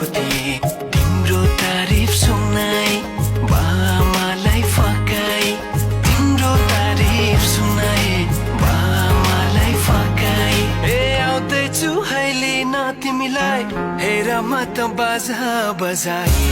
खोजेँ तिम्रो तारिफ सुनाई बामालाई फकाई तिम्रो तारिफ सुनाई बामालाई फकाई ए आउँदैछु अहिले न तिमीलाई हेर म त बाजा बजाई